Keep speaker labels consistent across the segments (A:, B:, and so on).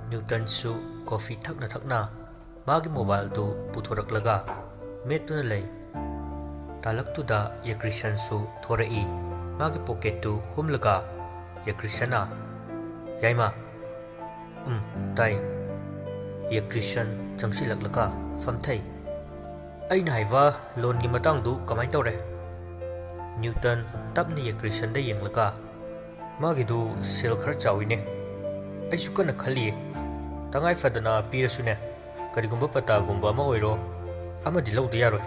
A: Newton coffee थकना थकना मागी mobile दो पुथोरक्लगा मेटुना लई तालक्तुदा यक्रिशन थोरई मागी पॉकेट दो हुमलगा यक्रिशना याइमा ताई यक्रिशन चंगसिलक्लगा फमथै अइना हाइवा लोन की मतंग दु कमाई तौरे न्यूटन तबने यक्रिशन दे यंगलगा मागी दु सेल खर चाविने अइसु कन खलिए तंगाई फदना पीरसुने करिगुंबा पतागुंबा अमा ओइरो अमदि लौदे यारोय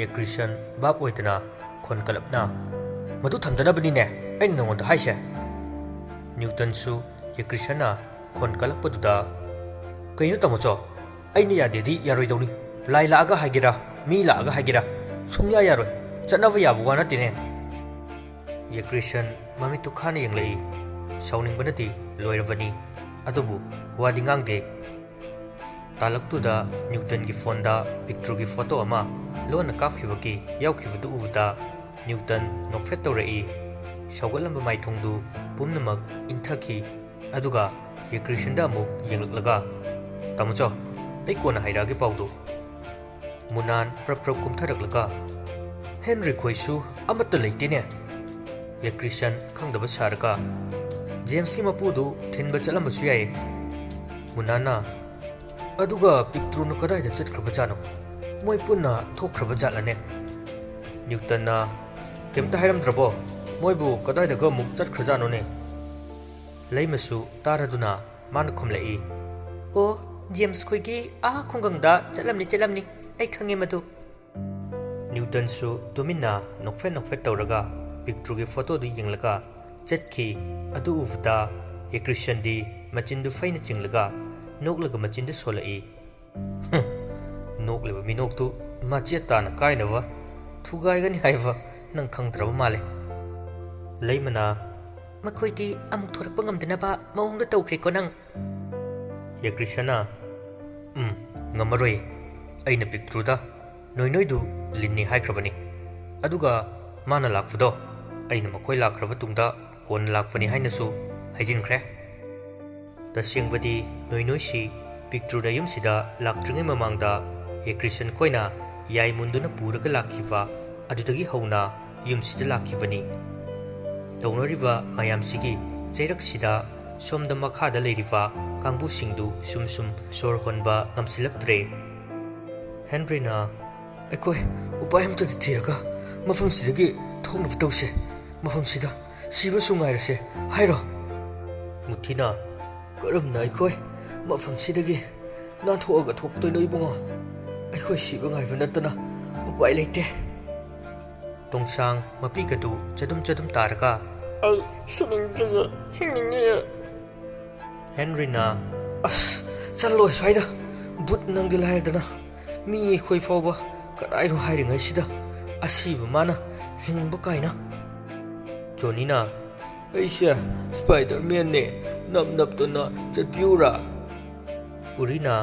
A: यक्रिशन बाप ओइदना खोन कलपना मदु थमदनबनिने अइन नंगोंदा हाइसे न्यूटन यक्रिशना खोन कलपदुदा कइनो तमोचो अइने यादेदि यारोइदौनी लाई लागा हाइगेरा मी लागा हाइगेरा सुमया यारोय चनवा याबु वा नतिने यक्रिशन ममितु खाने यंगलई साउनिंगबनति लोइरबनी अदुबु वादी ngang तालक्तुदा न्यूटन की फोनदा पिक्चर की फोटो अमा लोन काफखिबकी यावखिबदु उबदा न्यूटन नोकफेट तौरई सौगलंबा माइथोंदु पुमनमक इंथखि अदुगा यक्रिशनदा अमुक यंगलक्लगा तमचो ऐ कोना हाइरागे पाउदु मुनान प्रप्रप कुमथरक्लगा हेनरी खोइसु अमत्त लेतेने यक्रिशन खंगदबा सारका जेम्स की मपुदु थिनबा चलमबसु याय मुनाना अदुगा पिक्ट्रुन कदाइदा चटख्रबजानो मोय पुन्ना थोख्रबजालने न्यूटनना केमता हाइरमद्रबो मोयबु कदाइदागा मुक चटख्रजानोने लैमसु तारदुना मान खुमलई ओ जेम्स खोइगी आ खुंगंगदा चलमनी ऐ खंगे मदु न्यूटनसु तुमिन्ना नोकफेट तौरगा पिक्ट्रुगी फोटोदु यंगलगा चटखी अदु उबदा यक्रिशनदी मचिंदु फैना चिंगलगा नोकलगा मचिंदु सोलई नोकलेबा मिनोकतु माचियताना काइनवा थुगाइगनि हाइवा नंग खंगद्रबा माले लैमना मखोइदी अमुक थोरकपा ngamdनबा मौंगदा तौख्रेको नंग यक्रिशना ngamaroy aina पिक्ट्रुदा नोइनोइदु लिन्नी हाइख्रबनी अदुगा माना लाक्फुदो aina मखोइ लाख्रबा तुंगदा कोन लाक्फनी हाइनसु हाइजिनख्रे तसेंगबदी नोइनोइसी पिक्ट्रुदा युमसिदा लाक्ट्रिङै ममांगदा यक्रिशन खोइना याइ मुंदुना पुरगा लाखिबा अदुदगी हौना युमसिदा लाखिबनी तौनरिबा मायामसिगी चैरकसिदा सोमदा मखादा लेरिबा कांगबुसिंदु सुम सोर होनबा ngamsilaktre हेनरीना अखोय उपाय अमतदि थिरगा मफमसिदगी थोंगनब तौसे मफमसिदा सिबसु ngairase हाइरो मुथिना करमना अखोय मफमसिदगी नाथोगा थोक्तोइनो इबुंगो अखोय सिबा ngaइबा नतना उपाय लेते तोंसांग मपीगदु चदुम तारगा ऐ सिनिंगजे हिंनिंगे हेनरीना अस चलो स्वाइदा बुत नंगि लायदना मी खोइ फाउबा कदाइरो हाइरिङैसिदा असिबा माना हिंबा काइना जोनीना ऐसे स्पाइडरमैन ने नमनबतना चटपियुरा उरीना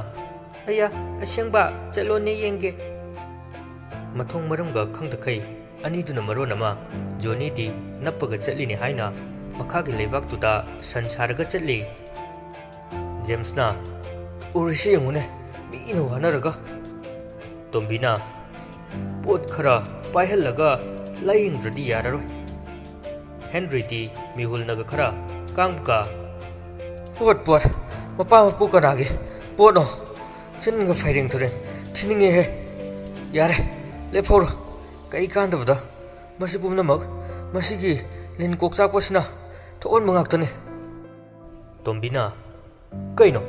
A: अया असेंबा चलोने येंगे मथोंग मरमगा खंगदखै अनिदुना मरोनमा जोनीदी नप्पगा चटलिनि हाइना मखागी लेवाक्तुदा संसारगा चटली जेम्सना उरिसे यंगुने मीना वानरगा तोम्बिना पोट खरा पाइहल्लगा लायिंद्रदि याररोय हेनरीदी मिहुलनगा खरा कांगका पोट मपा मपु कनागे पोनो चिनगा फाइरिंग थोरे थिनिंगे हे यारे लेफोरो कई कांदबदा मसि पुमनमक मसिगी लिन कोकचाकपसना थोन मंगाक्तने तोम्बिना कइनो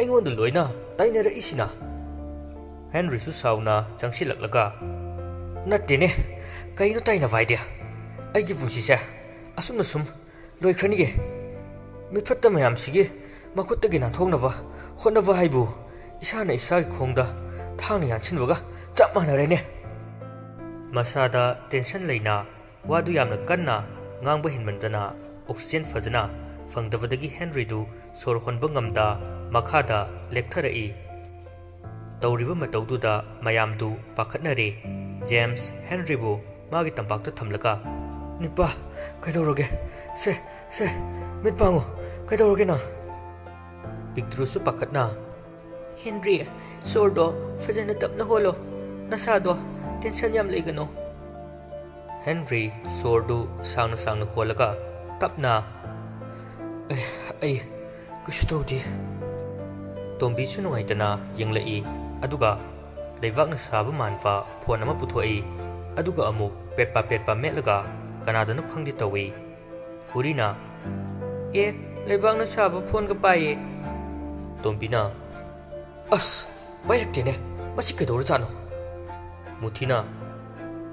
A: अइंगोंद लोइना ताइनरा इसिना हेनरीसु साउना चंगसिलक्लगा नत्तेने कइनो ताइना वाइदे अइगी पुंसिसे असुमना सुम लोइख्रनिगे मिफत्ता मयामसिगे मखुत्तगे नाथोंनबा होनबा हाइबु इसाना इसागी खोंगदा थांना यानसिनबगा चप मानरेने मसादा टेंशन लेना वादु यामना कन्ना ngang hinmandana oxygen fajana fangdabadagi Henry sor honba ngamda makhada lekthara'i tawriba matawduda mayamdu pakhatnare James Henry bu magi tampakta thamlaka nipa kaidoroge se mitpango kaidoroge na ꯄꯤꯛꯇ꯭ꯔꯨꯁꯨ ꯄꯥꯈꯠꯅ ꯍꯦꯟꯔꯤ ꯁꯣꯔꯗꯣ ꯐꯖꯅ ꯇꯞꯅ ꯍꯣꯜꯂꯣ ꯅꯁꯥꯗꯣ ꯇꯦꯟꯁꯟ ꯌꯥꯝ ꯂꯩꯒꯅꯣ ꯍꯦꯟꯔꯤ ꯁꯣꯔꯗꯨ ꯁꯥꯡꯅ ꯁꯥꯡꯅ ꯍꯣꯜꯂꯒ ꯇꯞꯅ ꯑꯩ ꯀꯩꯁꯨ ꯇꯧꯗꯦ ꯇꯣꯝꯕꯤꯁꯨ ꯅꯨꯡꯉꯥꯏꯇꯅ ꯌꯦꯡꯂꯛꯏ ꯑꯗꯨꯒ ꯂꯩꯕꯥꯛꯅ ꯁꯥꯕ ꯃꯥꯟꯕ ꯐꯣꯟ ꯑꯃ ꯄꯨꯊꯣꯛꯏ ꯑꯗꯨꯒ ꯑꯃꯨꯛ ꯄꯦꯠꯄ ꯃꯦꯠꯂꯒ ꯀꯅꯥꯗꯅꯣ ꯈꯪꯗꯦ ꯇꯧꯏ ꯎꯔꯤꯅ ꯂꯩꯕꯥꯛꯅ ꯁꯥꯕ ꯐꯣꯟꯒ ꯄꯥꯏꯌꯦ ꯇꯣꯝꯕꯤꯅ ꯑꯁ ꯄꯥꯏꯔꯛꯇꯦꯅꯦ ꯃꯁꯤ ꯀꯩꯗꯧꯔꯖꯥꯠꯅꯣ ꯃꯨꯊꯤꯅ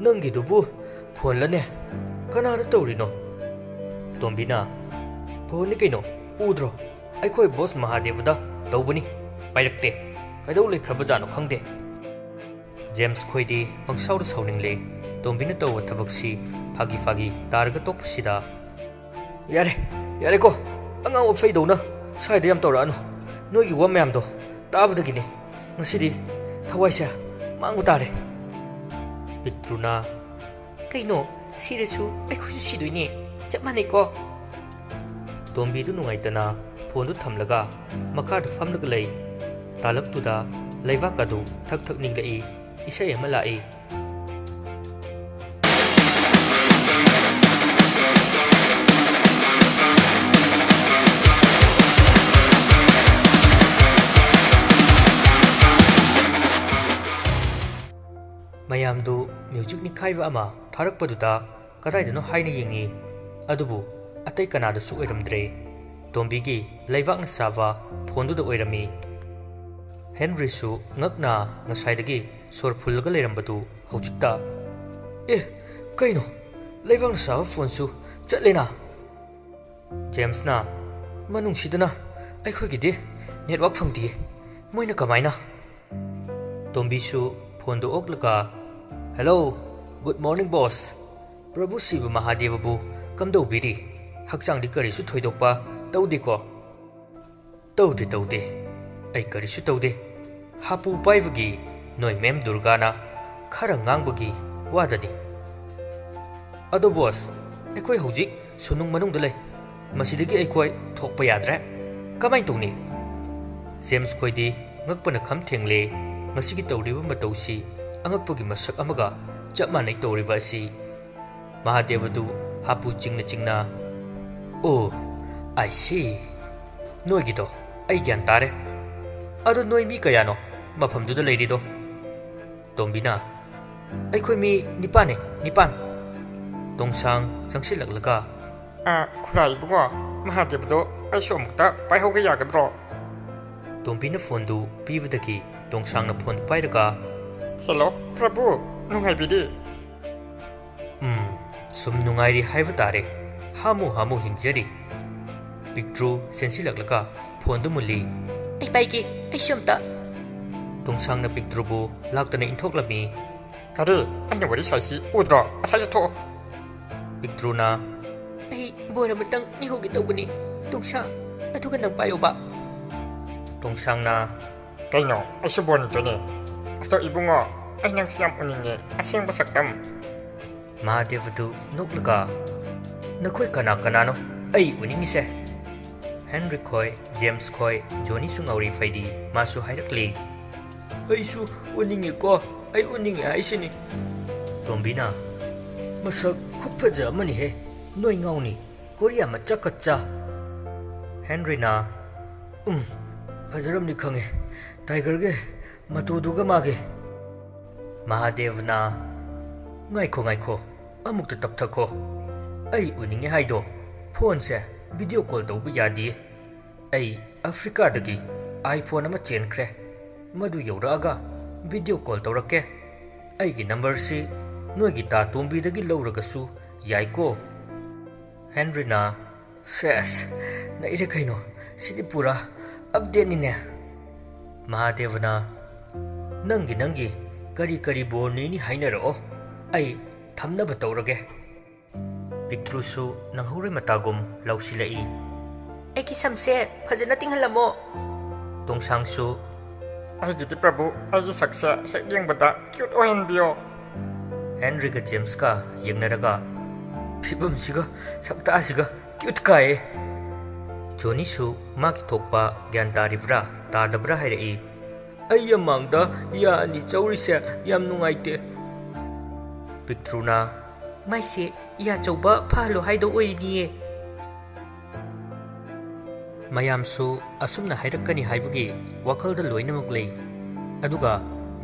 A: ꯅꯪꯒꯤꯗꯨꯕꯨ ꯐꯣꯟꯂꯅꯦ ꯀꯅꯥꯗ ꯇꯧꯔꯤꯅꯣ ꯇꯣꯝꯕꯤꯅ ꯐꯣꯟꯅꯤ ꯀꯩꯅꯣ ꯎꯗ꯭ꯔꯣ ꯑꯩꯈꯣꯏ ꯕꯣꯁ ꯃꯍꯥꯗꯦꯕꯗ ꯇꯧꯕꯅꯤ ꯄꯥꯏꯔꯛꯇꯦ ꯀꯩꯗꯧ ꯂꯩꯈ꯭ꯔꯕꯖꯥꯠꯅꯣ ꯈꯪꯗꯦ ꯖꯦꯝꯁ ꯈꯣꯏꯗꯤ ꯄꯪꯁꯥꯎꯗ ꯁꯥꯎꯅꯤꯡꯂꯦ ꯇꯣꯝꯕꯤꯅ ꯇꯧꯕ ꯊꯕꯛꯁꯤ ꯐꯥꯒꯤ ꯇꯥꯔꯒ ꯇꯣꯛꯄꯁꯤꯗ ꯌꯥꯔꯦꯀꯣ ꯑꯉꯥꯡ ꯑꯣꯐꯩꯗꯧꯅ ꯁ꯭ꯋꯥꯏꯗ ꯌꯥꯝ ꯇꯧꯔꯛꯑꯅꯨ ꯅꯣꯏꯒꯤ ꯋꯥ ꯃꯌꯥꯝꯗꯣ ꯇꯥꯕꯗꯒꯤꯅꯤ ꯉꯁꯤꯗꯤ ꯊꯋꯥꯏꯁꯦ ꯃꯥꯡꯕ ꯇꯥꯔꯦ ꯄꯤꯛꯇ꯭ꯔꯨꯅ ꯀꯩꯅꯣ ꯁꯤꯔꯁꯨ ꯑꯩꯈꯣꯏꯁꯨ ꯁꯤꯗꯣꯏꯅꯦ ꯆꯞ ꯃꯥꯟꯅꯩꯀꯣ ꯇꯣꯝꯕꯤꯗꯨ ꯅꯨꯡꯉꯥꯏꯇꯅ ꯐꯣꯟꯗꯨ ꯊꯝꯂꯒ ꯃꯈꯥꯗ ꯐꯝꯂꯒ ꯂꯩ ꯇꯥꯂꯛꯇꯨꯗ ꯂꯩꯕꯥꯛ ꯑꯗꯨ ꯊꯛ ꯅꯤꯛꯂꯛꯏ ꯏꯁꯩ ꯑꯃ ꯂꯥꯛꯏ ꯃꯌꯥꯝꯗꯨ ꯃ꯭ꯌꯨꯖꯤꯛ ꯅꯤꯈꯥꯏꯕ ꯑꯃ ꯊꯥꯔꯛꯄꯗꯨꯗ ꯀꯗꯥꯏꯗꯅꯣ ꯍꯥꯏꯅ ꯌꯦꯡꯉꯤ ꯑꯗꯨꯕꯨ ꯑꯇꯩ ꯀꯅꯥꯗꯁꯨ ꯑꯣꯏꯔꯝꯗ꯭ꯔꯦ ꯇꯣꯝꯕꯤꯒꯤ ꯂꯩꯕꯥꯛꯅ ꯁꯥꯕ ꯐꯣꯟꯗꯨꯗ ꯑꯣꯏꯔꯝꯃꯤ ꯍꯦꯟꯔꯤꯁꯨ ꯉꯛꯅ ꯉꯁꯥꯏꯗꯒꯤ ꯁꯣꯔ ꯐꯨꯜꯂꯒ ꯂꯩꯔꯝꯕꯗꯨ ꯍꯧꯖꯤꯛꯇ ꯀꯩꯅꯣ ꯂꯩꯕꯥꯛꯅ ꯁꯥꯕ ꯐꯣꯟꯁꯨ ꯆꯠꯂꯦꯅ ꯖꯦꯝꯁꯅ ꯃꯅꯨꯡꯁꯤꯗꯅ ꯑꯩꯈꯣꯏꯒꯤꯗꯤ ꯅꯦꯠꯋꯥꯛ ꯐꯪꯗꯤꯌꯦ ꯃꯣꯏꯅ ꯀꯃꯥꯏꯅ ꯇꯣꯝꯕꯤꯁꯨ ꯐꯣꯟꯗꯨ ꯑꯣꯛꯂꯒ ꯍꯦꯜꯂꯣ ꯒꯨꯗ ꯃꯣꯔꯅꯤꯡ ꯕꯣꯁ ꯄ꯭ꯔꯚꯨ ꯁꯤꯕ ꯃꯍꯥꯗꯦꯕꯕꯨ ꯀꯝꯗꯧꯕꯤꯔꯤ ꯍꯛꯆꯥꯡꯗꯤ ꯀꯔꯤꯁꯨ ꯊꯣꯏꯗꯣꯛꯄ ꯇꯧꯗꯦꯀꯣ ꯇꯧꯗꯦ ꯑꯩ ꯀꯔꯤꯁꯨ ꯇꯧꯗꯦ ꯍꯥꯄꯨ ꯄꯥꯏꯕꯒꯤ ꯅꯣꯏ ꯃꯦꯝ ꯗꯨꯔꯒꯥꯅ ꯈꯔ ꯉꯥꯡꯕꯒꯤ ꯋꯥꯗꯅꯤ ꯑꯗꯣ ꯕꯣꯁ ꯑꯩꯈꯣꯏ ꯍꯧꯖꯤꯛ ꯁꯨꯅꯨꯡ ꯃꯅꯨꯡꯗ ꯂꯩ ꯃꯁꯤꯗꯒꯤ ꯑꯩꯈꯣꯏ ꯊꯣꯛꯄ ꯌꯥꯗ꯭ꯔꯦ ꯀꯃꯥꯏ ꯇꯧꯅꯤ ꯖꯦꯝꯁ ꯈꯣꯏꯗꯤ ꯉꯛꯄꯅ ꯈꯝ ꯊꯦꯡꯂꯦ ꯉꯁꯤꯒꯤ ꯇꯧꯔꯤꯕ ꯃꯇꯧꯁꯤ ꯑꯉꯛꯄꯒꯤ ꯃꯁꯛ ꯑꯃꯒ ꯆꯞ ꯃꯥꯟꯅꯩ ꯇꯧꯔꯤꯕ ꯑꯁꯤ ꯃꯍꯥꯗꯦꯕꯗꯨ ꯍꯥꯄꯨ ꯆꯤꯡꯅ ꯑꯣ ꯑꯥꯏ ꯁꯤ ꯅꯣꯏꯒꯤꯗꯣ ꯑꯩ ꯒ꯭ꯌꯥꯟ ꯇꯥꯔꯦ ꯑꯗꯣ ꯅꯣꯏ ꯃꯤ ꯀꯌꯥꯅꯣ ꯃꯐꯝꯗꯨꯗ ꯂꯩꯔꯤꯗꯣ ꯇꯣꯝꯕꯤꯅ ꯑꯩꯈꯣꯏ ꯃꯤ 9 ꯇꯣꯡꯁꯥꯡ ꯆꯪꯁꯤꯜꯂꯛꯂꯒ
B: ꯈꯨꯔꯥꯏ ꯏꯕꯨꯡꯉꯣ ꯃꯍꯥꯗꯦꯕꯗꯣ ꯑꯩꯁꯨ ꯑꯃꯨꯛꯇ ꯄꯥꯏꯍꯧꯕ ꯌꯥꯒꯗ꯭ꯔꯣ
A: ꯇꯣꯝꯕꯤꯅ ꯐꯣꯟꯗꯨ ꯄꯤꯕꯗꯒꯤ ꯇꯣꯡꯁꯥꯡꯅ ꯐꯣꯟꯗꯨ ꯄꯥꯏꯔꯒ
B: ꯍꯦꯜꯂꯣ ꯄ꯭ꯔꯚꯨ ꯅꯨꯡꯉꯥꯏꯕꯤꯔꯤ
A: ꯁꯨꯝ ꯅꯨꯡꯉꯥꯏꯔꯤ ꯍꯥꯏꯕ ꯇꯥꯔꯦ ꯍꯥꯃꯨ ꯍꯤꯡꯖꯔꯤ ꯄꯤꯛꯇ꯭ꯔꯨ ꯆꯦꯟꯁꯤꯜꯂꯛꯂꯒ ꯐꯣꯟꯗꯨ ꯃꯨꯜꯂꯤ ꯑꯩ ꯄꯥꯏꯒꯦ ꯑꯩꯁꯨ ꯑꯝꯇ ꯇꯣꯡꯁꯥꯡꯅ ꯄꯤꯛꯇ꯭ꯔꯨꯕꯨ ꯂꯥꯛꯇꯅ ꯏꯟꯊꯣꯛꯂꯝꯃꯤ
B: ꯀꯔꯤ ꯑꯩꯅ ꯋꯥꯔꯤ ꯁꯥꯏꯁꯤ ꯎꯗ꯭ꯔꯣ ꯑꯁꯥꯏ ꯆꯠꯊꯣꯛꯑꯣ
A: ꯄꯤꯛꯇ꯭ꯔꯨꯅ ꯑꯩ ꯕꯣꯜ ꯑꯃꯇꯪ ꯅꯤꯍꯧꯒꯦ ꯇꯧꯕꯅꯤ ꯇꯣꯡꯁꯥꯡ ꯑꯗꯨꯒ ꯅꯪ ꯄꯥꯏꯌꯣꯕ ꯇꯣꯡꯁꯥꯡꯅ
B: ꯀꯩꯅꯣ ꯑꯩꯁꯨ ꯕꯣꯜ ꯅꯤꯇꯣꯏꯅꯦ ꯑꯗꯣ ꯏꯕꯨꯡꯉꯣ ꯑꯩ ꯅꯪꯁꯤ ꯌꯥꯝ ꯎꯅꯤꯡꯉꯦ ꯑꯁꯦꯡꯕ ꯁꯛꯇꯝ
A: ꯃꯍꯥꯗꯦꯕꯗꯨ ꯅꯣꯛꯂꯒ ꯅꯈꯣꯏ ꯀꯅꯥꯅꯣ ꯑꯩ ꯎꯅꯤꯡꯉꯤꯁꯦ ꯍꯦꯟꯔꯤ ꯈꯣꯏ ꯖꯦꯝꯁ ꯈꯣꯏ ꯖꯣꯅꯤꯁꯨ ꯉꯥꯎꯔꯤ ꯐꯩꯗꯤ ꯃꯥꯁꯨ ꯍꯥꯏꯔꯛꯂꯤ ꯑꯩꯁꯨ ꯎꯅꯤꯡꯉꯦꯀꯣ ꯑꯩ ꯎꯅꯤꯡꯉꯦ ꯍꯥꯏꯁꯤꯅꯤ ꯇꯣꯝꯕꯤꯅ ꯃꯁꯛ ꯈꯨꯐꯖ ꯑꯃꯅꯤꯍꯦ ꯅꯣꯏ ꯉꯥꯎꯅꯤ ꯀꯣꯔꯤꯌꯥ ꯃꯆꯥ ꯀच्चा ꯍꯦꯟꯔꯤꯅ ꯐꯖꯔꯝꯅꯤ ꯈꯪꯉꯦ ꯇꯥꯏꯒꯔꯒꯤ ꯃꯇꯨꯗꯨꯒ ꯃꯥꯒꯤ ꯃꯍꯥꯗꯦꯕꯅ ꯉꯥꯏꯈꯣ ꯑꯃꯨꯛꯇ ꯇꯞꯊꯈꯣ ꯑꯩ ꯎꯅꯤꯡꯉꯦ ꯍꯥꯏꯗꯣ ꯐꯣꯟꯁꯦ ꯚꯤꯗꯤꯑꯣ ꯀꯣꯜ ꯇꯧꯕ ꯌꯥꯗꯤꯌꯦ ꯑꯩ ꯑꯐ꯭ꯔꯤꯀꯥꯗꯒꯤ iPhone ꯑꯃ ꯆꯦꯟꯈ꯭ꯔꯦ ꯃꯗꯨ ꯌꯧꯔꯛꯑꯒ ꯚꯤꯗꯤꯑꯣ ꯀꯣꯜ ꯇꯧꯔꯛꯀꯦ ꯑꯩꯒꯤ ꯅꯝꯕꯔꯁꯤ ꯅꯣꯏꯒꯤ ꯇꯥ ꯇꯣꯝꯕꯤꯗꯒꯤ ꯂꯧꯔꯒꯁꯨ ꯌꯥꯏꯀꯣ ꯍꯦꯟꯔꯤꯅ ꯁꯦꯁ ꯅꯩꯔꯦ ꯀꯩꯅꯣ ꯁꯤꯗꯤ ꯄꯨꯔꯥ ꯑꯞꯗꯦꯠꯅꯤꯅꯦ ꯃꯍꯥꯗꯦꯕꯅ ꯅꯪꯒꯤ ꯀꯔꯤ ꯕꯣꯔꯅꯤꯅꯤ ꯍꯥꯏꯅꯔꯛꯑꯣ ꯑꯩ ꯊꯝꯅꯕ ꯇꯧꯔꯒꯦ ꯄꯤꯛꯇ꯭ꯔꯨꯁꯨ ꯅꯪꯍꯧꯔꯣꯏ ꯃꯇꯥꯒꯨꯝ ꯂꯥꯎꯁꯤꯜꯂꯛꯏ ꯑꯩꯒꯤ ꯁꯝꯁꯦ ꯐꯖꯅ ꯇꯤꯡꯍꯜꯂꯝꯃꯣ ꯇꯣꯡꯁꯥꯡꯁꯨ
B: ꯑꯩꯒꯤꯗꯤ ꯄ꯭ꯔꯚꯨ ꯑꯩꯒꯤ ꯁꯛꯁꯦ ꯍꯦꯛ ꯌꯦꯡꯕꯗ ꯀ꯭ꯌꯨꯠ ꯑꯣꯏꯍꯟꯕꯤꯌꯣ
A: ꯍꯦꯟꯔꯤꯒ ꯖꯦꯝꯁꯀ ꯌꯦꯡꯅꯔꯒ ꯐꯤꯕꯝꯁꯤꯒ ꯁꯛꯇꯥꯁꯤꯒ ꯀ꯭ꯌꯨꯠ ꯀꯥꯏꯌꯦ ꯖꯣꯅꯤꯁꯨ ꯃꯥꯒꯤ ꯊꯣꯛꯄ ꯒ꯭ꯌꯥꯟ ꯇꯥꯔꯤꯕ꯭ꯔꯥ ꯇꯥꯗꯕ꯭ꯔꯥ ꯍꯥꯏꯔꯛꯏ꯫ ꯑꯩ ꯌꯥꯃꯥꯡꯗ ꯌꯥ ꯑꯅꯤ ꯆꯧꯔꯤꯁꯦ ꯌꯥꯝ ꯅꯨꯡꯉꯥꯏꯇꯦ꯫ ꯄꯤꯛꯇ꯭ꯔꯨꯅ ꯃꯥꯏꯁꯦ ꯌꯥ ꯆꯧꯕ ꯐꯍꯜꯂꯣ ꯍꯥꯏꯗꯣ ꯑꯣꯏꯔꯤꯅꯤꯌꯦ꯫ ꯃꯌꯥꯝꯁꯨ ꯑꯁꯨꯝꯅ ꯍꯥꯏꯔꯛꯀꯅꯤ ꯍꯥꯏꯕꯒꯤ ꯋꯥꯈꯜꯗ ꯂꯣꯏꯅꯃꯛ ꯂꯩ꯫ ꯑꯗꯨꯒ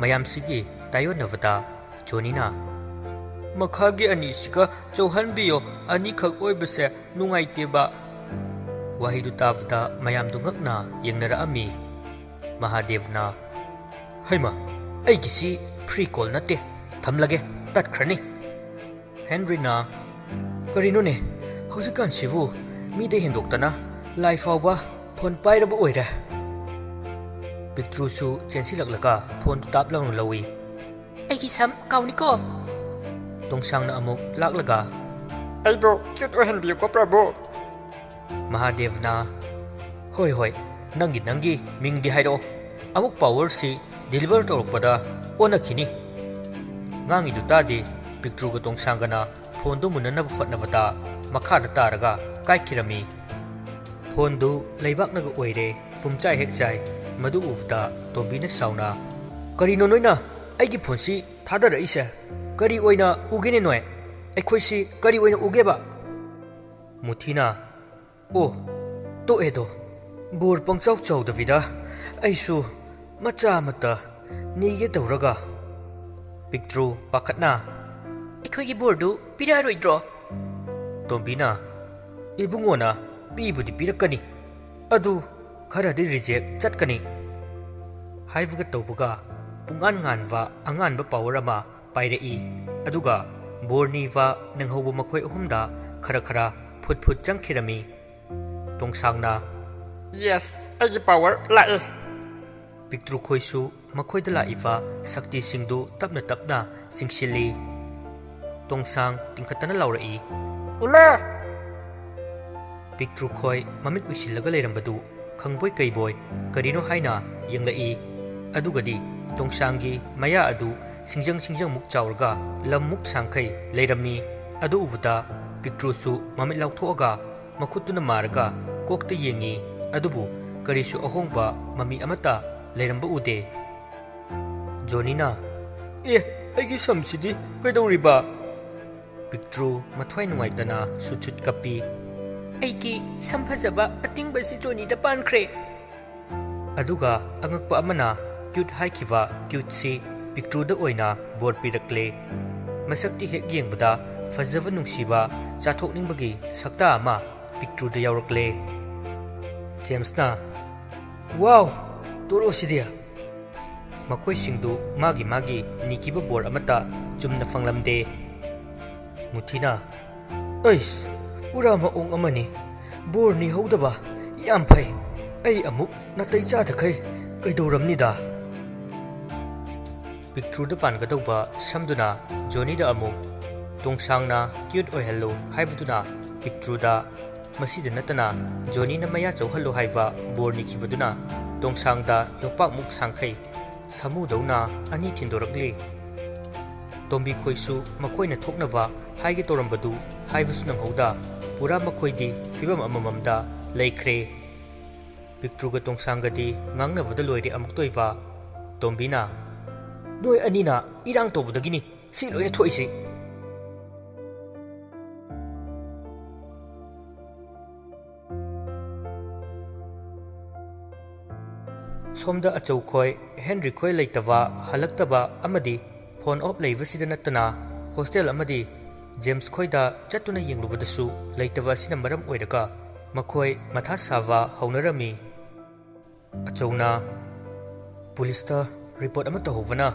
A: ꯃꯌꯥꯝꯁꯤꯒꯤ ꯇꯥꯌꯣꯟꯅꯕꯗ ꯖꯣꯅꯤꯅ ꯃꯈꯥꯒꯤ ꯑꯅꯤꯁꯤꯒ ꯆꯧꯍꯟꯕꯤꯌꯣ, ꯑꯅꯤꯈꯛ ꯑꯣꯏꯕꯁꯦ ꯅꯨꯡꯉꯥꯏꯇꯦꯕ꯫ ꯋꯥꯍꯩꯗꯨ ꯇꯥꯕꯗ ꯃꯌꯥꯝꯗꯨ ꯉꯛꯅ ꯌꯦꯡꯅꯔꯛꯑꯝꯃꯤ꯫ ꯃꯍꯥꯗꯦꯕꯅ ꯍꯩꯃ, ꯑꯩꯒꯤꯁꯤ ꯐ꯭ꯔꯤ ꯀꯣꯜ ꯅꯠꯇꯦ, ꯊꯝꯂꯒꯦ, ꯇꯠꯈ꯭ꯔꯅꯤ꯫ ꯍꯦꯟꯔꯤꯅ ꯀꯔꯤꯅꯣꯅꯦ ꯍꯧꯖꯤꯛꯀꯥꯟꯁꯤꯕꯨ ꯃꯤꯗ ꯍꯦꯟꯗꯣꯛꯇꯅ ꯂꯥꯏ ꯐꯥꯎꯕ ꯐꯣꯟ ꯄꯥꯏꯔꯕ ꯑꯣꯏꯔꯦ꯫ ꯄꯤꯛꯇ꯭ꯔꯨꯁꯨ ꯆꯦꯟꯁꯤꯜꯂꯛꯂꯒ ꯐꯣꯟꯗꯨ ꯇꯥꯞ ꯂꯥꯎꯅ ꯂꯧꯏ꯫ ꯑꯩꯒꯤ ꯁꯝ ꯀꯥꯎꯅꯤꯀꯣ꯫ ꯇꯣꯡꯁꯥꯡꯅ ꯑꯃꯨꯛ ꯂꯥꯛꯂꯒ
B: ꯑꯩꯕꯨ ꯀ꯭ꯌꯨꯠ ꯑꯣꯏꯍꯟꯕꯤꯌꯨꯀꯣ ꯄ꯭ꯔꯚꯨ꯫
A: ꯃꯍꯥꯗꯦꯕꯅ ꯍꯣꯏ ꯍꯣꯏ, ꯅꯪꯒꯤ ꯃꯤꯡꯗꯤ ꯍꯥꯏꯔꯛꯑꯣ, ꯑꯃꯨꯛ ꯄꯥꯋꯔꯁꯤ ꯗꯤꯂꯤꯚꯔ ꯇꯧꯔꯛꯄꯗ ꯑꯣꯟꯅꯈꯤꯅꯤ꯫ ꯉꯥꯡꯉꯤꯗꯨ ꯇꯥꯗꯦ ꯄꯤꯛꯇ꯭ꯔꯨꯒ ꯇꯣꯡꯁꯥꯡꯒꯅ ꯐꯣꯟꯗꯨ ꯃꯨꯟꯅꯅꯕ ꯍꯣꯠꯅꯕꯗ ꯃꯈꯥꯗ ꯇꯥꯔꯒ ꯀꯥꯏꯈꯤꯔꯝꯃꯤ꯫ ꯐꯣꯟꯗꯨ ꯂꯩꯕꯥꯛꯅꯒ ꯑꯣꯏꯔꯦ, ꯄꯨꯝꯆꯥꯏ ꯍꯦꯛ ꯆꯥꯏ꯫ ꯃꯗꯨ ꯎꯕꯗ ꯇꯣꯝꯕꯤꯅ ꯁꯥꯎꯅ ꯀꯔꯤꯅꯣ ꯅꯣꯏꯅ ꯑꯩꯒꯤ ꯐꯣꯟꯁꯤ ꯊꯥꯗꯔꯛꯏꯁꯦ? ꯀꯔꯤ ꯑꯣꯏꯅ ꯎꯒꯦꯅꯦ ꯅꯣꯏ? ꯑꯩꯈꯣꯏꯁꯤ ꯀꯔꯤ ꯑꯣꯏꯅ ꯎꯒꯦꯕ? ꯃꯨꯊꯤꯅ ꯑꯣ ꯇꯣꯛꯑꯦꯗꯣ, ꯕꯣꯔ ꯄꯪꯆꯥꯎ ꯆꯥꯎꯗꯕꯤꯗ ꯑꯩꯁꯨ ꯃꯆꯥ ꯑꯃꯠꯇ ꯅꯤꯒꯦ ꯇꯧꯔꯒ꯫ ꯄꯤꯛꯇ꯭ꯔꯨ ꯄꯥꯈꯠꯅ ꯑꯩꯈꯣꯏꯒꯤ ꯕꯣꯔꯗꯨ ꯄꯤꯔꯛꯑꯔꯣꯏꯗ꯭ꯔꯣ? ꯇꯣꯝꯕꯤꯅ ꯏꯕꯨꯡꯉꯣꯅ ꯄꯤꯕꯨꯗꯤ ꯄꯤꯔꯛꯀꯅꯤ, ꯑꯗꯨ ꯈꯔꯗꯤ ꯔꯤꯖꯦꯛ ꯆꯠꯀꯅꯤ꯫ ꯍꯥꯏꯕꯒ ꯇꯧꯕꯒ ꯄꯨꯡꯉꯥꯟ ꯉꯥꯟꯕ ꯑꯉꯥꯟꯕ ꯄꯥꯋꯔ ꯑꯃ ꯄꯥꯏꯔꯛꯏ꯫ ꯑꯗꯨꯒ ꯕꯣꯔ ꯅꯤꯕ ꯅꯪꯍꯧꯕ ꯃꯈꯣꯏ ꯑꯍꯨꯝꯗ ꯈꯔ ꯈꯔ ꯐꯨꯠ ꯐꯨꯠ ꯆꯪꯈꯤꯔꯝꯃꯤ꯫ ꯇꯣꯡꯁꯥꯡꯅ
B: ꯌꯦꯁ, ꯑꯩꯒꯤ ꯄꯥꯋꯔ ꯂꯥꯛꯑꯦ꯫
A: ꯄꯤꯛꯇ꯭ꯔꯨ ꯈꯣꯏꯁꯨ ꯃꯈꯣꯏꯗ ꯂꯥꯛꯏꯕ ꯁꯛꯇꯤꯁꯤꯡꯗꯨ ꯇꯞꯅ ꯇꯞꯅ ꯆꯤꯡꯁꯤꯜꯂꯤ꯫ ꯇꯣꯡꯁꯥꯡ ꯇꯤꯡꯈꯠꯇꯅ ꯂꯥꯎꯔꯛꯏ
B: ꯏꯃꯥ!
A: ꯄꯤꯛꯇ꯭ꯔꯨ ꯈꯣꯏ ꯃꯃꯤꯠ ꯎꯏꯁꯤꯜꯂꯒ ꯂꯩꯔꯝꯕꯗꯨ ꯈꯪꯕꯣꯏ ꯀꯩꯕꯣꯏ ꯀꯔꯤꯅꯣ ꯍꯥꯏꯅ ꯌꯦꯡꯂꯛꯏ꯫ ꯑꯗꯨꯒꯗꯤ ꯇꯣꯡꯁꯥꯡꯒꯤ ꯃꯌꯥ ꯑꯗꯨ ꯁꯤꯡꯖꯪꯃꯨꯛ ꯆꯥꯎꯔꯒ ꯂꯝꯃꯨꯛ ꯁꯥꯡꯈꯩ ꯂꯩꯔꯝꯃꯤ꯫ ꯑꯗꯨ ꯎꯕꯗ ꯄꯤꯛꯇ꯭ꯔꯨꯁꯨ ꯃꯃꯤꯠ ꯂꯥꯎꯊꯣꯛꯑꯒ ꯃꯈꯨꯠꯇꯨꯅ ꯃꯥꯔꯒ ꯀꯣꯛꯇ ꯌꯦꯡꯉꯤ꯫ ꯑꯗꯨꯕꯨ ꯀꯔꯤꯁꯨ ꯑꯍꯣꯡꯕ ꯃꯃꯤ ꯑꯃꯠꯇ ꯂꯩꯔꯝꯕ ꯎꯗꯦ꯫ ꯖꯣꯅꯤꯅ ꯑꯩꯒꯤ ꯁꯝꯁꯤꯗꯤ ꯀꯩꯗꯧꯔꯤꯕ? ꯄꯤꯛꯇ꯭ꯔꯨ ꯃꯊ꯭ꯋꯥꯏ ꯅꯨꯡꯉꯥꯏꯇꯅ ꯁꯨꯠ ꯀꯞꯄꯤ꯫ ꯑꯩꯒꯤ ꯁꯝ ꯐꯖꯕ ꯑꯇꯤꯡꯕꯁꯤ ꯖꯣꯅꯤꯗ ꯄꯥꯟꯈ꯭ꯔꯦ꯫ ꯑꯗꯨꯒ ꯑꯉꯛꯄ ꯑꯃꯅ ꯀ꯭ꯌꯨꯠ ꯍꯥꯏꯈꯤꯕ ꯀ꯭ꯌꯨꯠꯁꯤ ꯄꯤꯛꯇ꯭ꯔꯨꯗ ꯑꯣꯏꯅ ꯕꯣꯔ ꯄꯤꯔꯛꯂꯦ꯫ ꯃꯁꯛꯇꯤ ꯍꯦꯛ ꯌꯦꯡꯕꯗ ꯐꯖꯕ ꯅꯨꯡꯁꯤꯕ ꯆꯥꯊꯣꯛꯅꯤꯡꯕꯒꯤ ꯁꯛꯇꯥ ꯑꯃ ꯄꯤꯛꯇ꯭ꯔꯨꯗ ꯌꯥꯎꯔꯛꯂꯦ꯫ ꯖꯦꯝꯁꯅ ꯋꯥꯎ, ꯇꯣꯔꯣꯁꯤꯗꯤ! ꯃꯈꯣꯏꯁꯤꯡꯗꯨ ꯃꯥꯒꯤ ꯅꯤꯈꯤꯕ ꯕꯣꯔ ꯑꯃꯠꯇ ꯆꯨꯝꯅ ꯐꯪꯂꯝꯗꯦ꯫ ꯃꯨꯊꯤꯅ ꯑꯩꯁ, ꯄꯨꯔꯥ ꯃꯑꯣꯡ ꯑꯃꯅꯤ, ꯕꯣꯔ ꯅꯤꯍꯧꯗꯕ ꯌꯥꯝ ꯐꯩ꯫ ꯑꯩ ꯑꯃꯨꯛ ꯅꯥꯇꯩ ꯆꯥꯗꯈꯩ ꯀꯩꯗꯧꯔꯝꯅꯤꯗ꯫ ꯄꯤꯛꯇ꯭ꯔꯨꯗ ꯄꯥꯟꯒꯗꯧꯕ ꯁꯝꯗꯨꯅ ꯖꯣꯅꯤꯗ ꯑꯃꯨꯛ ꯇꯣꯡꯁꯥꯡꯅ ꯀ꯭ꯌꯨꯠ ꯑꯣꯏꯍꯜꯂꯨ ꯍꯥꯏꯕꯗꯨꯅ ꯄꯤꯛꯇ꯭ꯔꯨꯗ, ꯃꯁꯤꯗ ꯅꯠꯇꯅ ꯖꯣꯅꯤꯅ ꯃꯌꯥ ꯆꯧꯍꯜꯂꯨ ꯍꯥꯏꯕ ꯕꯣꯔ ꯅꯤꯈꯤꯕꯗꯨꯅ ꯇꯣꯡꯁꯥꯡꯗ ꯌꯣꯄꯥꯛꯃꯨꯛ ꯁꯥꯡꯈꯩ ꯁꯥꯃꯨꯗꯧꯅ ꯑꯅꯤ ꯊꯤꯟꯗꯣꯔꯛꯂꯤ꯫ ꯇꯣꯝꯕꯤ ꯈꯣꯏꯁꯨ ꯃꯈꯣꯏꯅ ꯊꯣꯛꯅꯕ ꯍꯥꯏꯒꯦ ꯇꯧꯔꯝꯕꯗꯨ ꯍꯥꯏꯕꯁꯨ ꯅꯪꯍꯧꯗ ꯄꯨꯔꯥ ꯃꯈꯣꯏꯗꯤ ꯐꯤꯕꯝ ꯑꯃꯃꯝꯗ ꯂꯩꯈ꯭ꯔꯦ꯫ ꯄꯤꯛꯇ꯭ꯔꯨꯒ ꯇꯣꯡꯁꯥꯡꯒꯗꯤ ꯉꯥꯡꯅꯕꯗ ꯂꯣꯏꯔꯦ ꯑꯃꯨꯛꯇꯣꯏꯕ꯫ ꯇꯣꯝꯕꯤꯅ ꯅꯣꯏ ꯑꯅꯤꯅ ꯏꯔꯥꯡ ꯇꯧꯕꯗꯒꯤꯅꯤ ꯁꯤ ꯂꯣꯏꯅ ꯊꯣꯛꯏꯁꯤ꯫ ꯁꯣꯝꯗ ꯑꯆꯧ ꯈꯣꯏ, ꯍꯦꯟꯔꯤ ꯈꯣꯏ ꯂꯩꯇꯕ, ꯍꯜꯂꯛꯇꯕ ꯑꯃꯗꯤ ꯐꯣꯟ ꯑꯣꯐ ꯂꯩꯕꯁꯤꯗ ꯅꯠꯇꯅ ꯍꯣꯁꯇꯦꯜ ꯑꯃꯗꯤ ꯖꯦꯝꯁ ꯈꯣꯏꯗ ꯆꯠꯇꯨꯅ ꯌꯦꯡꯂꯨꯕꯗꯁꯨ ꯂꯩꯇꯕ ꯑꯁꯤꯅ ꯃꯔꯝ ꯑꯣꯏꯔꯒ ꯃꯈꯣꯏ ꯃꯊꯥ ꯁꯥꯕ ꯍꯧꯅꯔꯝꯃꯤ꯫ ꯑꯆꯧꯅ ꯄꯨꯂꯤꯁꯇ ꯔꯤꯄꯣꯔꯠ ꯑꯃ ꯇꯧꯍꯧꯕꯅ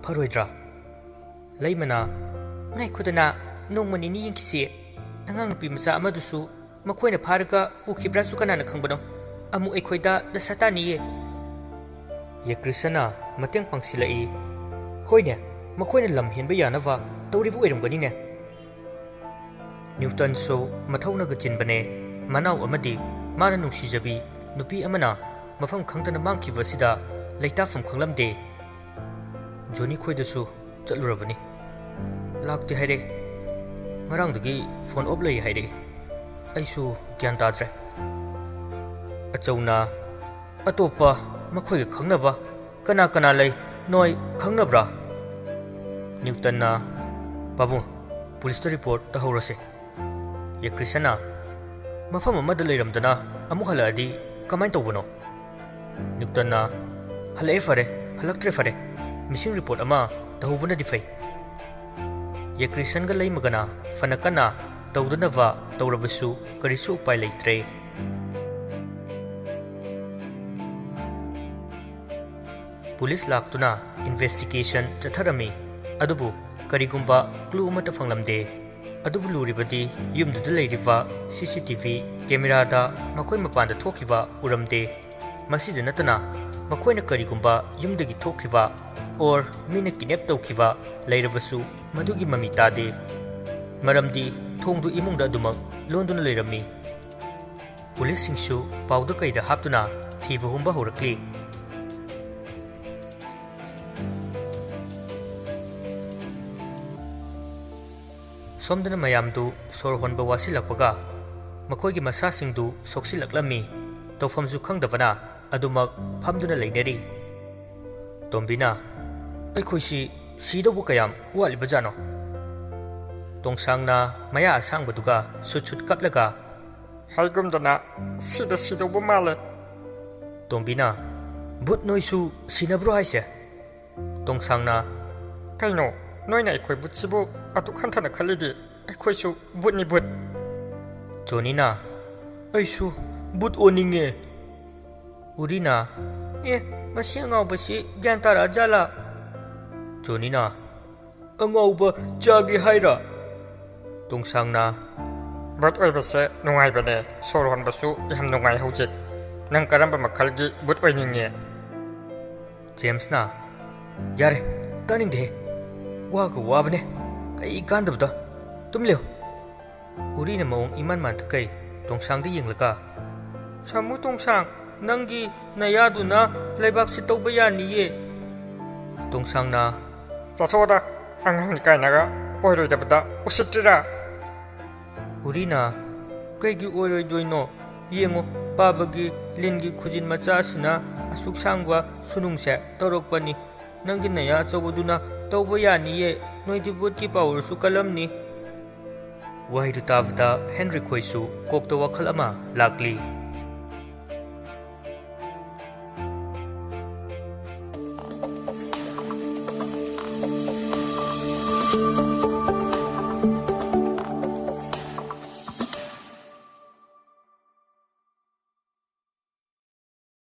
A: ꯐꯔꯣꯏꯗ꯭ꯔꯥ? ꯂꯩꯃꯅ ꯉꯥꯏꯈꯣꯗꯅ ꯅꯣꯡꯃ ꯅꯤꯅꯤ ꯌꯦꯡꯈꯤꯁꯤ, ꯑꯉꯥꯡ ꯅꯨꯄꯤ ꯃꯆꯥ ꯑꯃꯗꯨꯁꯨ ꯃꯈꯣꯏꯅ ꯐꯥꯔꯒ ꯄꯨꯈꯤꯕ꯭ꯔꯥꯁꯨ ꯀꯅꯥꯅ ꯈꯪꯕꯅꯣ? ꯑꯃꯨꯛ ꯑꯩꯈꯣꯏꯗ ꯗꯁꯥ ꯇꯥꯅꯤꯌꯦ꯫ ꯌꯦꯀ꯭ꯔꯤꯁꯅ ꯃꯇꯦꯡ ꯄꯥꯡꯁꯤꯜꯂꯛꯏ ꯍꯣꯏꯅꯦ, ꯃꯈꯣꯏꯅ ꯂꯝ ꯍꯦꯟꯕ ꯌꯥꯅꯕ ꯇꯧꯔꯤꯕ ꯑꯣꯏꯔꯝꯒꯅꯤꯅꯦ꯫ ꯅ꯭ꯌꯨꯇꯟꯁꯨ ꯃꯊꯧꯅꯒ ꯆꯤꯟꯕꯅꯦ꯫ ꯃꯅꯥꯎ ꯑꯃꯗꯤ ꯃꯥꯅ ꯅꯨꯡꯁꯤꯖꯕꯤ ꯅꯨꯄꯤ ꯑꯃꯅ ꯃꯐꯝ ꯈꯪꯗꯅ ꯃꯥꯡꯈꯤꯕ ꯑꯁꯤꯗ ꯂꯩꯇꯥꯐꯝ ꯈꯪꯂꯝꯗꯦ꯫ ꯖꯣꯅꯤ ꯈꯣꯏꯗꯁꯨ ꯆꯠꯂꯨꯔꯕꯅꯤ, ꯂꯥꯛꯇꯦ ꯍꯥꯏꯔꯦ꯫ ꯉꯔꯥꯡꯗꯒꯤ ꯐꯣꯟ ꯑꯣꯐ ꯂꯩ ꯍꯥꯏꯔꯛꯏ꯫ ꯑꯩꯁꯨ ꯒ꯭ꯌꯥꯟ ꯇꯥꯗ꯭ꯔꯦ꯫ ꯑꯆꯧꯅ ꯑꯇꯣꯞꯄ ꯃꯈꯣꯏꯒ ꯈꯪꯅꯕ ꯀꯅꯥ ꯀꯅꯥ ꯂꯩ ꯅꯣꯏ ꯈꯪꯅꯕ꯭ꯔꯥ? ꯅ꯭ꯌꯨꯇꯟꯅ ꯄꯥꯕꯨꯡ ꯄꯨꯂꯤꯁꯇ ꯔꯤꯄꯣꯔꯠ ꯇꯧꯍꯧꯔꯁꯦ꯫ ꯌꯦꯀ꯭ꯔꯤꯁꯟꯅ ꯃꯐꯝ ꯑꯃꯗ ꯂꯩꯔꯝꯗꯅ ꯑꯃꯨꯛ ꯍꯜꯂꯛꯑꯗꯤ ꯀꯃꯥꯏꯅ ꯇꯧꯕꯅꯣ? ꯅ꯭ꯌꯨꯇꯟꯅ ꯍꯜꯂꯛꯑꯦ ꯐꯔꯦ, ꯍꯜꯂꯛꯇ꯭ꯔꯦ ꯐꯔꯦ, ꯃꯤꯁꯤꯡ ꯔꯤꯄꯣꯔꯠ ꯑꯃ ꯇꯧꯍꯧꯕꯅꯗꯤ ꯐꯩ꯫ ꯌꯦꯀ꯭ꯔꯤꯁꯟꯒ ꯂꯩꯃꯒꯅ ꯐꯅ ꯀꯟꯅ ꯇꯧꯗꯅꯕ ꯇꯧꯔꯕꯁꯨ ꯀꯔꯤꯁꯨ ꯎꯄꯥꯏ ꯂꯩꯇ꯭ꯔꯦ꯫ ꯄꯨꯂꯤꯁ ꯂꯥꯛꯇꯨꯅ ꯏꯟꯚꯦꯁꯇꯤꯒꯦꯁꯟ ꯆꯠꯊꯔꯝꯃꯤ, ꯑꯗꯨꯕꯨ ꯀꯔꯤꯒꯨꯝꯕ ꯀ꯭ꯂꯨ ꯑꯃꯠꯇ ꯐꯪꯂꯝꯗꯦ꯫ ꯑꯗꯨꯕꯨ ꯂꯨꯔꯤꯕꯗꯤ ꯌꯨꯝꯗꯨꯗ ꯂꯩꯔꯤꯕ CCTV ꯀꯦꯃꯦꯔꯥꯗ ꯃꯈꯣꯏ ꯃꯄꯥꯟꯗ ꯊꯣꯛꯈꯤꯕ ꯎꯔꯝꯗꯦ꯫ ꯃꯁꯤꯗ ꯅꯠꯇꯅ ꯃꯈꯣꯏꯅ ꯀꯔꯤꯒꯨꯝꯕ ꯌꯨꯝꯗꯒꯤ ꯊꯣꯛꯈꯤꯕ ꯑꯣꯔ ꯃꯤꯅ ꯀꯤꯗꯅꯦꯞ ꯇꯧꯈꯤꯕ ꯂꯩꯔꯕꯁꯨ ꯃꯗꯨꯒꯤ ꯃꯃꯤ ꯇꯥꯗꯦ, ꯃꯔꯝꯗꯤ ꯊꯣꯡꯗꯨ ꯏꯃꯨꯡꯗ ꯑꯗꯨꯃꯛ ꯂꯣꯟꯗꯨꯅ ꯂꯩꯔꯝꯃꯤ꯫ ꯄꯨꯂꯤꯁꯁꯤꯡꯁꯨ ꯄꯥꯎꯗ ꯀꯩꯗ ꯍꯥꯞꯇꯨꯅ ꯊꯤꯕ ꯍꯨꯝꯕ ꯍꯧꯔꯛꯂꯤ꯫ ꯁꯣꯝꯗꯅ ꯃꯌꯥꯝꯗꯨ ꯁꯣꯔ ꯍꯣꯟꯕ ꯋꯥꯁꯤꯜꯂꯛꯄꯒ ꯃꯈꯣꯏꯒꯤ ꯃꯁꯥꯁꯤꯡꯗꯨ ꯁꯣꯛꯆꯤꯜꯂꯛꯂꯝꯃꯤ, ꯇꯧꯐꯝꯁꯨ ꯈꯪꯗꯕꯅ ꯑꯗꯨꯃꯛ ꯐꯝꯗꯨꯅ ꯂꯩꯅꯔꯤ꯫ ꯇꯣꯝꯕꯤꯅ ꯑꯩꯈꯣꯏꯁꯤ ꯁꯤꯗꯧꯕ ꯀꯌꯥꯝ ꯋꯥꯠꯂꯤꯕꯖꯥꯠꯅꯣ? ꯇꯣꯡꯁꯥꯡꯅ ꯃꯌꯥ ꯑꯁꯥꯡꯕꯗꯨꯒ ꯁꯨꯠ ꯁꯨꯠ ꯀꯞꯂꯒ
B: ꯍꯥꯏꯒꯨꯝꯗꯅ ꯁꯤꯗ ꯁꯤꯗꯧꯕ ꯃꯥꯜꯂꯦ꯫
A: ꯇꯣꯝꯕꯤꯅ ꯚꯨꯠ ꯅꯣꯏꯁꯨ ꯁꯤꯅꯕ꯭ꯔꯣ ꯍꯥꯏꯁꯦ? ꯇꯣꯡꯁꯥꯡꯅ
B: ꯀꯩꯅꯣ ꯅꯣꯏꯅ ꯑꯩꯈꯣꯏ ꯕꯨꯠꯁꯤꯕꯨ ꯑꯗꯨꯛ ꯍꯟꯊꯅ ꯈꯜꯂꯤꯗꯤ ꯑꯩꯈꯣꯏꯁꯨ ꯕꯨꯠꯅꯤ ꯕꯨꯠ꯫
A: ꯖꯣꯅꯤꯅ ꯑꯩꯁꯨ ꯕꯨꯠ ꯑꯣꯟꯅꯤꯡꯉꯦ꯫ ꯎꯔꯤꯅ ꯃꯁꯤ ꯑꯉꯥꯎꯕꯁꯤ ꯒ꯭ꯌꯥꯟ ꯇꯥꯔꯛꯑꯖꯥꯠꯂꯥ? ꯖꯣꯅꯤꯅ ꯑꯉꯥꯎꯕ ꯆꯥꯒꯦ ꯍꯥꯏꯔ? ꯇꯣꯡꯁꯥꯡꯅ
B: ꯕꯨꯠ ꯑꯣꯏꯕꯁꯦ ꯅꯨꯡꯉꯥꯏꯕꯅꯦ, ꯁꯣꯔ ꯍꯣꯟꯕꯁꯨ ꯌꯥꯝ ꯅꯨꯡꯉꯥꯏ ꯍꯧꯖꯤꯛ꯫ ꯅꯪ ꯀꯔꯝꯕ ꯃꯈꯜꯒꯤ ꯕꯨꯠ ꯑꯣꯏꯅꯤꯡꯉꯦ?
A: ꯖꯦꯝꯁꯅ ꯌꯥꯔꯦ, ꯇꯥꯅꯤꯡꯗꯦꯍꯦ, ꯋꯥꯒ ꯋꯥꯕꯅꯦ, ꯀꯩ ꯀꯥꯟꯗꯕꯗ, ꯇꯨꯃꯤꯟ ꯂꯩꯌꯨ꯫ ꯎꯔꯤꯅ ꯃꯑꯣꯡ ꯏꯃꯥꯟ ꯃꯥꯟꯊꯀꯩ ꯇꯣꯡꯁꯥꯡꯗ ꯌꯦꯡꯂꯒ ꯁꯥꯃꯨ ꯇꯣꯡꯁꯥꯡ, ꯅꯪꯒꯤ ꯅꯌꯥꯗꯨꯅ ꯂꯩꯕꯥꯛꯁꯤ ꯇꯧꯕ ꯌꯥꯅꯤꯌꯦ꯫ ꯇꯣꯡꯁꯥꯡꯅ
B: ꯆꯠꯊꯣꯛꯑꯣꯗ, ꯑꯉꯥꯡꯅꯤ ꯀꯥꯏꯅꯒ ꯑꯣꯏꯔꯣꯏꯗꯕꯗ ꯎꯁꯤꯠꯇ꯭ꯔꯤꯔꯥ?
A: ꯎꯔꯤꯅ ꯀꯩꯒꯤ ꯑꯣꯏꯔꯣꯏꯗꯣꯏꯅꯣ? ꯌꯦꯡꯉꯣ, ꯄꯥꯕꯒꯤ ꯂꯤꯟꯒꯤ ꯈꯨꯖꯤꯟ ꯃꯆꯥꯁꯤꯅ ꯑꯁꯨꯛ ꯁꯥꯡꯕ ꯁꯨꯅꯨꯡꯁꯦ ꯇꯧꯔꯛꯄꯅꯤ, ꯅꯪꯒꯤ ꯅꯌꯥ ꯑꯆꯧꯕꯗꯨꯅ ꯇꯧꯕ ꯌꯥꯅꯤꯌꯦ, ꯅꯣꯏꯗꯤ ꯕꯨꯠꯀꯤ ꯄꯥꯋꯔꯁꯨ ꯀꯜꯂꯝꯅꯤ꯫ ꯋꯥꯍꯩꯗꯨ ꯇꯥꯕꯗ ꯍꯦꯟꯔꯤ ꯈꯣꯏꯁꯨ ꯀꯣꯛꯇ ꯋꯥꯈꯜ ꯑꯃ ꯂꯥꯛꯂꯤ꯫